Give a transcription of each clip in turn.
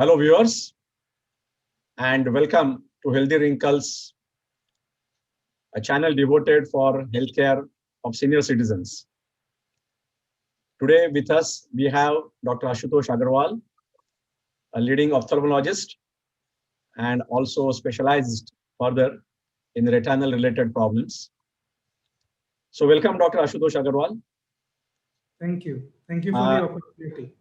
Hello viewers, and welcome to Healthy Wrinkles, a channel devoted for healthcare of senior citizens. Today with us we have Dr. Ashutosh Agarwal, a leading ophthalmologist and also specialized further in retinal related problems. So welcome Dr. Ashutosh Agarwal. Thank you. Thank you for the opportunity.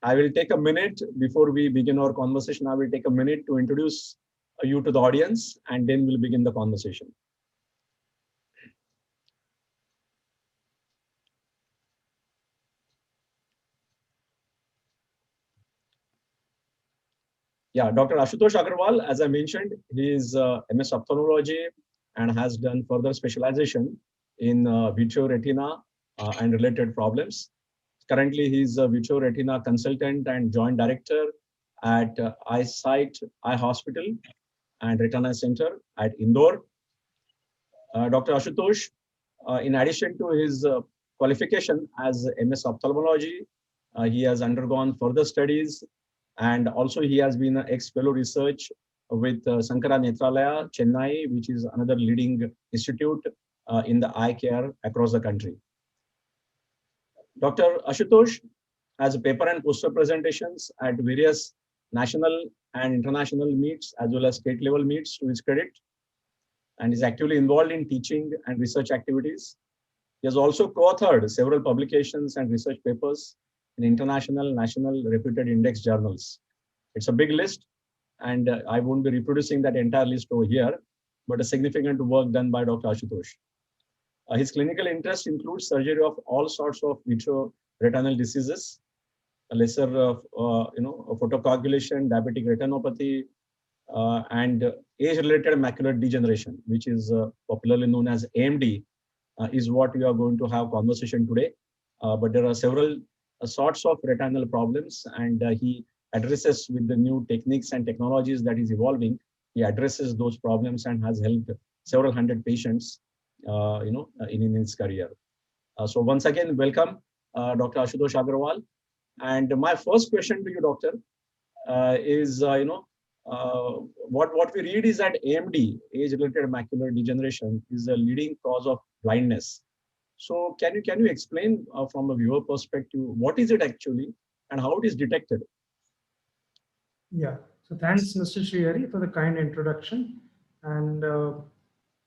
I will take a minute before we begin our conversation. I will take a minute to introduce you to the audience and then we'll begin the conversation. Yeah, Dr. Ashutosh Agarwal, as I mentioned, he is MS Ophthalmology and has done further specialization in vitreoretina and related problems. Currently, he is a vitreoretina consultant and joint director at Eyesight Eye Hospital and Retina Center at Indore. Dr. Ashutosh, in addition to his qualification as MS Ophthalmology, he has undergone further studies and also he has been an ex-fellow research with Sankara Nethralaya, Chennai, which is another leading institute in the eye care across the country. Dr. Ashutosh has paper and poster presentations at various national and international meets as well as state level meets to his credit, and is actively involved in teaching and research activities. He has also co-authored several publications and research papers in international, national, reputed index journals. It's a big list, and I won't be reproducing that entire list over here, but a significant work done by Dr. Ashutosh. His clinical interest includes surgery of all sorts of vitreoretinal diseases, a lesser, photocoagulation, diabetic retinopathy, and age-related macular degeneration, which is popularly known as AMD, is what we are going to have conversation today. But there are several sorts of retinal problems, and he addresses with the new techniques and technologies that is evolving. He addresses those problems and has helped several hundred patients, in his career. So once again, welcome, Dr. Ashutosh Agarwal. And my first question to you, doctor, is what we read is that AMD, age-related macular degeneration, is a leading cause of blindness. So can you explain from a viewer perspective what is it actually and how it is detected? Yeah. So thanks, Mr. Srihari, for the kind introduction. And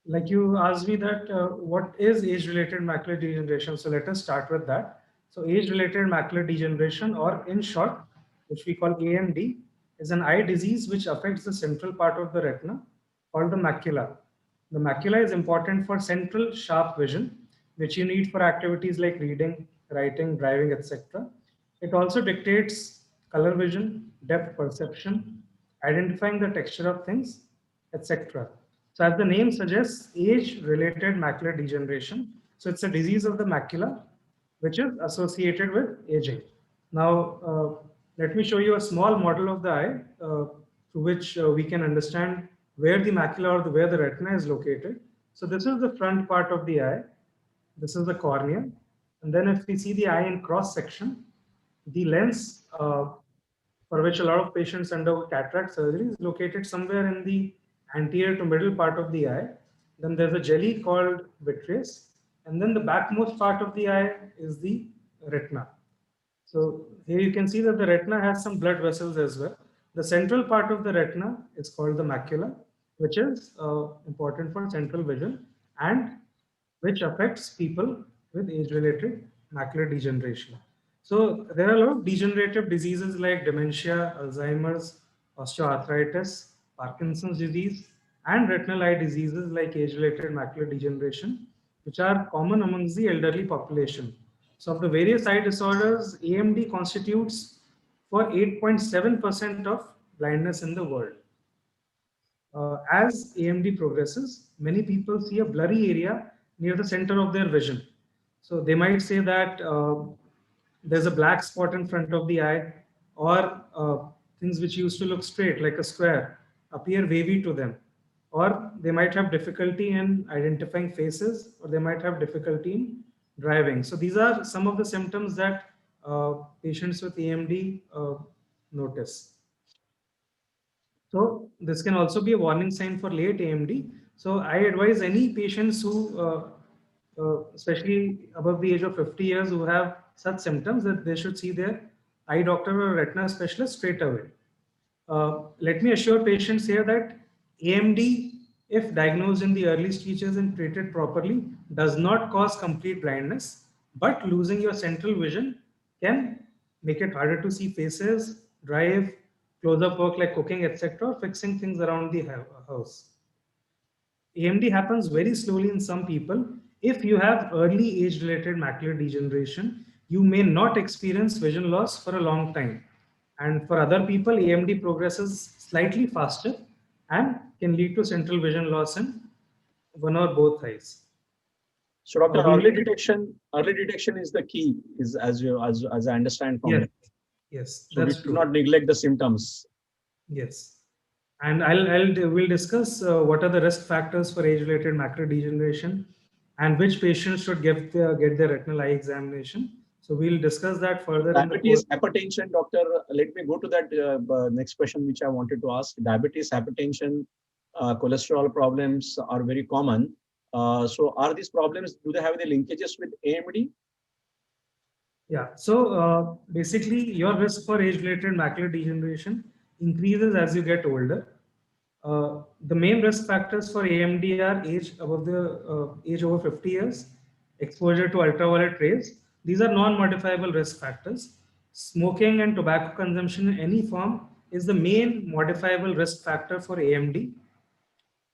like you asked me that what is age-related macular degeneration? So let us start with that. So age-related macular degeneration, or in short, which we call AMD, is an eye disease which affects the central part of the retina called the macula. The macula is important for central sharp vision, which you need for activities like reading, writing, driving, etc. It also dictates color vision, depth perception, identifying the texture of things, etc. So as the name suggests, age-related macular degeneration. So it's a disease of the macula, which is associated with aging. Now, let me show you a small model of the eye through which we can understand where the macula or where the retina is located. So this is the front part of the eye. This is the cornea. And then if we see the eye in cross section, the lens for which a lot of patients undergo cataract surgery is located somewhere in the anterior to middle part of the eye. Then there's a jelly called vitreous. And then the backmost part of the eye is the retina. So here you can see that the retina has some blood vessels as well. The central part of the retina is called the macula, which is important for central vision and which affects people with age-related macular degeneration. So there are a lot of degenerative diseases like dementia, Alzheimer's, osteoarthritis, Parkinson's disease, and retinal eye diseases like age-related macular degeneration, which are common amongst the elderly population. So of the various eye disorders, AMD constitutes for 8.7% of blindness in the world. As AMD progresses, many people see a blurry area near the center of their vision. So they might say that there's a black spot in front of the eye, or things which used to look straight like a square appear wavy to them, or they might have difficulty in identifying faces, or they might have difficulty in driving. So these are some of the symptoms that patients with AMD notice. So this can also be a warning sign for late AMD. So I advise any patients who, especially above the age of 50 years, who have such symptoms, that they should see their eye doctor or retina specialist straight away. Let me assure patients here that AMD, if diagnosed in the early stages and treated properly, does not cause complete blindness, but losing your central vision can make it harder to see faces, drive, close-up work like cooking, etc., or fixing things around the house. AMD happens very slowly in some people. If you have early age-related macular degeneration, you may not experience vision loss for a long time. And for other people, AMD progresses slightly faster and can lead to central vision loss in one or both eyes. So, doctor, We early detection is the key, is as I understand from Yes, it. yes, So we that's do true. not neglect the symptoms. Yes. And we'll discuss what are the risk factors for age-related macular degeneration and which patients should get their retinal eye examination. So we'll discuss that further in the course. Diabetes, hypertension, doctor. Let me go to that next question which I wanted to ask. Diabetes, hypertension, cholesterol problems are very common. So are these problems, do they have any linkages with AMD? Yeah, so basically your risk for age-related macular degeneration increases as you get older. The main risk factors for AMD are age over 50 years, exposure to ultraviolet rays. These are non-modifiable risk factors. Smoking and tobacco consumption in any form is the main modifiable risk factor for AMD.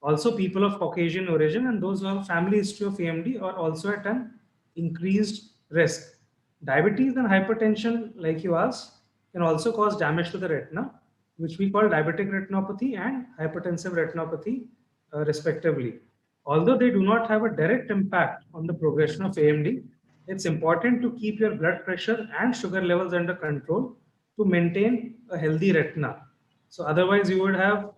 Also, people of Caucasian origin and those who have family history of AMD are also at an increased risk. Diabetes and hypertension, like you asked, can also cause damage to the retina, which we call diabetic retinopathy and hypertensive retinopathy, respectively. Although they do not have a direct impact on the progression of AMD, it's important to keep your blood pressure and sugar levels under control to maintain a healthy retina. So otherwise, you would have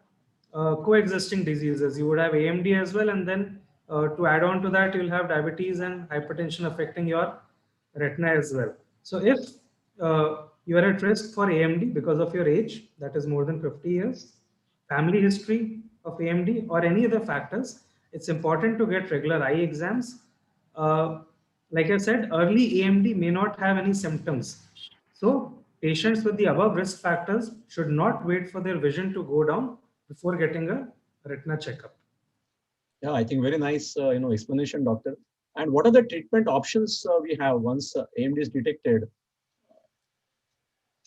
coexisting diseases. You would have AMD as well, and then to add on to that, you'll have diabetes and hypertension affecting your retina as well. So if you are at risk for AMD because of your age, that is more than 50 years, family history of AMD, or any other factors, it's important to get regular eye exams. Like I said, early AMD may not have any symptoms. So patients with the above risk factors should not wait for their vision to go down before getting a retina checkup. Yeah, I think very nice, explanation, doctor. And what are the treatment options we have once AMD is detected?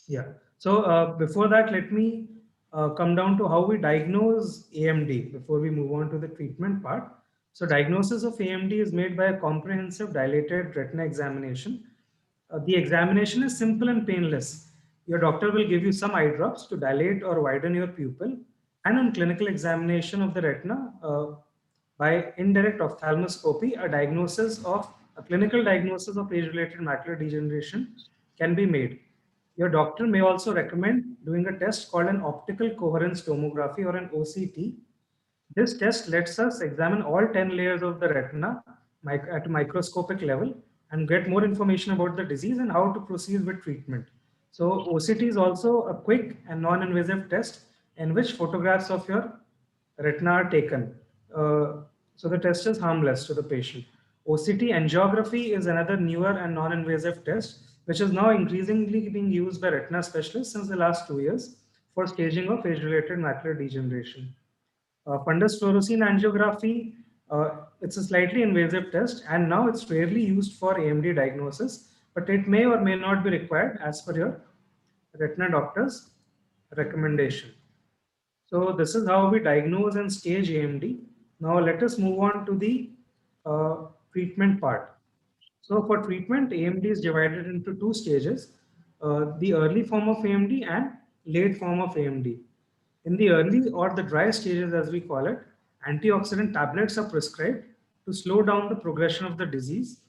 Yeah. So before that, let me come down to how we diagnose AMD before we move on to the treatment part. So diagnosis of AMD is made by a comprehensive dilated retina examination. The examination is simple and painless. Your doctor will give you some eye drops to dilate or widen your pupil, and on clinical examination of the retina by indirect ophthalmoscopy, a clinical diagnosis of age-related macular degeneration can be made. Your doctor may also recommend doing a test called an optical coherence tomography or an OCT. This test lets us examine all 10 layers of the retina at a microscopic level and get more information about the disease and how to proceed with treatment. So OCT is also a quick and non-invasive test in which photographs of your retina are taken. So the test is harmless to the patient. OCT angiography is another newer and non-invasive test, which is now increasingly being used by retina specialists since the last 2 years for staging of age-related macular degeneration. Fundus fluorescein angiography, it's a slightly invasive test, and now it's rarely used for AMD diagnosis, but it may or may not be required as per your retina doctor's recommendation. So this is how we diagnose and stage AMD. Now let us move on to the treatment part. So for treatment, AMD is divided into two stages, the early form of AMD and late form of AMD. In the early or the dry stages, as we call it, antioxidant tablets are prescribed to slow down the progression of the disease.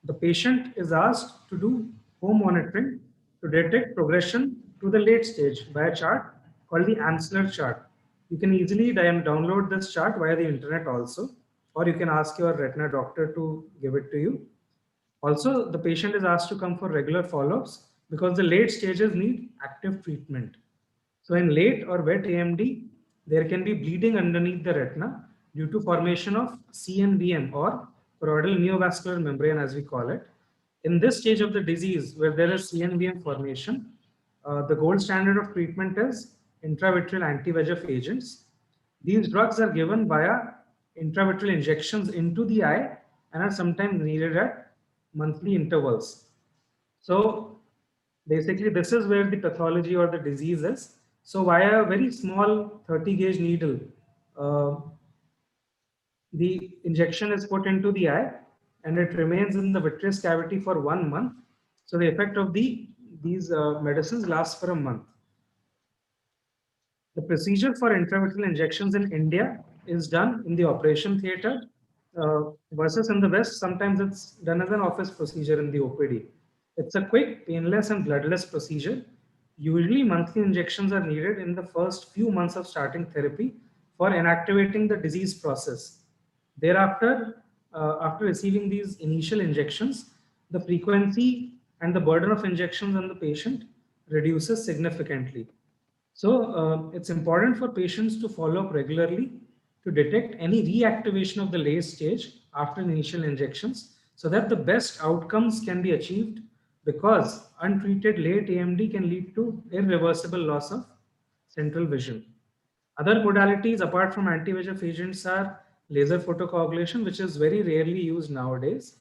The patient is asked to do home monitoring to detect progression to the late stage by a chart called the Amsler chart. You can easily download this chart via the internet also, or you can ask your retina doctor to give it to you. Also, the patient is asked to come for regular follow-ups because the late stages need active treatment. So in late or wet AMD, there can be bleeding underneath the retina due to formation of CNVM, or choroidal neovascular membrane as we call it. In this stage of the disease where there is CNVM formation, the gold standard of treatment is intravitreal anti-VEGF agents. These drugs are given via intravitreal injections into the eye and are sometimes needed at monthly intervals. So basically, this is where the pathology or the disease is. So via a very small 30 gauge needle, the injection is put into the eye and it remains in the vitreous cavity for 1 month. So the effect of these medicines lasts for a month. The procedure for intravitreal injections in India is done in the operation theater versus in the West. Sometimes it's done as an office procedure in the OPD. It's a quick, painless, and bloodless procedure. Usually, monthly injections are needed in the first few months of starting therapy for inactivating the disease process. Thereafter, after receiving these initial injections, the frequency and the burden of injections on the patient reduces significantly. So it's important for patients to follow up regularly to detect any reactivation of the late stage after initial injections so that the best outcomes can be achieved, because untreated late AMD can lead to irreversible loss of central vision. Other modalities apart from anti-VEGF agents are laser photocoagulation, which is very rarely used nowadays.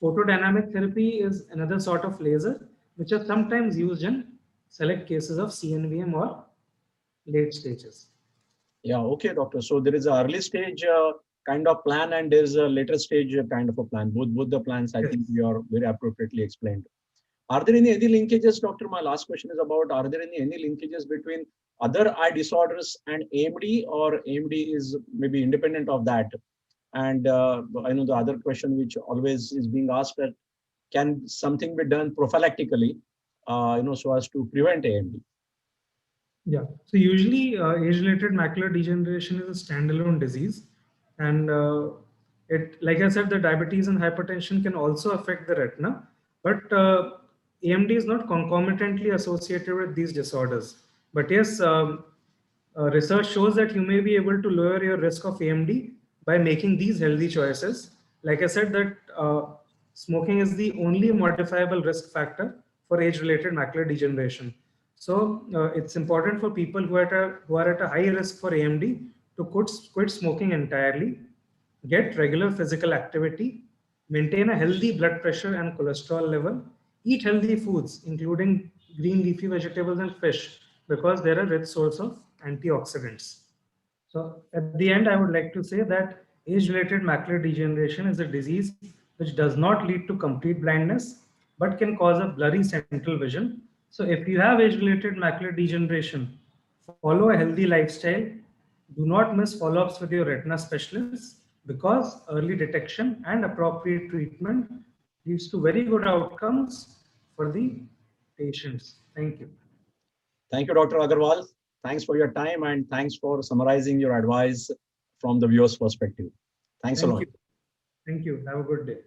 Photodynamic therapy is another sort of laser, which are sometimes used in select cases of CNVM or late stages. Yeah, okay, doctor. So there is an early stage kind of plan and there is a later stage kind of a plan. Both the plans, I think you are very appropriately explained. Are there any linkages, doctor? My last question is about, are there any linkages between other eye disorders and AMD, or AMD is maybe independent of that? And I know the other question which always is being asked, that can something be done prophylactically, so as to prevent AMD? Yeah. So usually age-related macular degeneration is a standalone disease. And like I said, the diabetes and hypertension can also affect the retina. But AMD is not concomitantly associated with these disorders. But yes, research shows that you may be able to lower your risk of AMD by making these healthy choices. Like I said, that smoking is the only modifiable risk factor for age-related macular degeneration. So it's important for people who are at a high risk for AMD to quit smoking entirely, get regular physical activity, maintain a healthy blood pressure and cholesterol level, eat healthy foods, including green leafy vegetables and fish, because they're a rich source of antioxidants. So at the end, I would like to say that age-related macular degeneration is a disease which does not lead to complete blindness, but can cause a blurry central vision. So if you have age-related macular degeneration, follow a healthy lifestyle. Do not miss follow-ups with your retina specialists, because early detection and appropriate treatment leads to very good outcomes for the patients. Thank you. Thank you, Dr. Agarwal. Thanks for your time and thanks for summarizing your advice from the viewer's perspective. Thanks a lot. Thank you. Have a good day.